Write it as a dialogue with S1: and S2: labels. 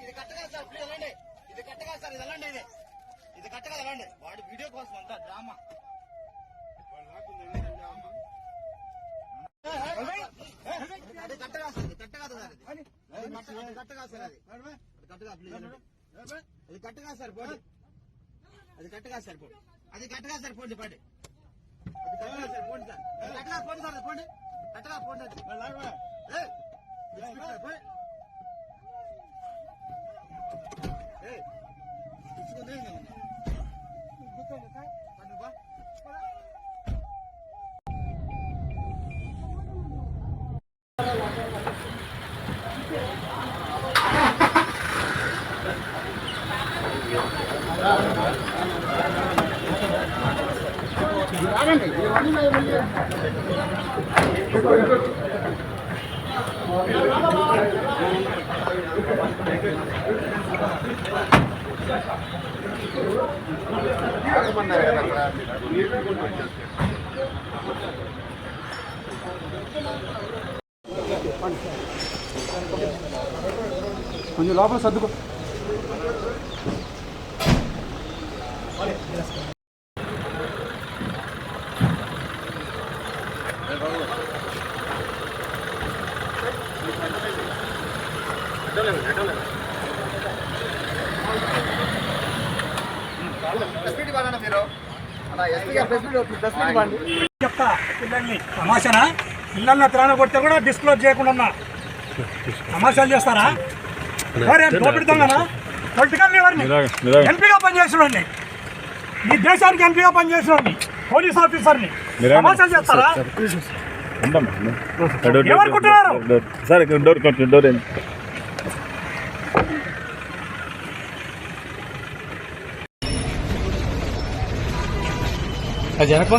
S1: ఇది కట్టగా sir, please వెళ్ళండి. ఇది కట్టగా సార్, ఇది వెళ్ళండి. ఇది కట్టగా వెళ్ళండి. వాడి వీడియో కోసం అంతా డ్రామా. అది కట్టగా సార్, ఇది కట్టగా సార్, అది కట్టగా సార్, అది కట్టగా ప్లీజ్ వెళ్ళండి. అది కట్టగా సార్, పోండి. అది కట్టగా సార్, పోండి. అది కట్టగా సార్, పోండి. పడి అది కట్టగా సార్, పోండి సార్. కట్టగా పోండి సార్, పోండి. కట్టగా పోండి.
S2: కొంచెం లోపల సర్దుకో.
S3: చెప్తా పిల్లల్ని తమాషానా, పిల్లల్ని తిరాణ కొడితే కూడా డిస్క్లోజ్ చేయకుండా తమాషాలు చేస్తారా? దోపిడుతుందా? పొలిటికల్ లీడర్ని ఎంపీగా పనిచేసినండి, ఈ దేశానికి ఎంపీగా పనిచేసినండి, పోలీస్ ఆఫీసర్ని తమాషాలు చేస్తారా? ఏమనుకుంటున్నారు?
S2: జనప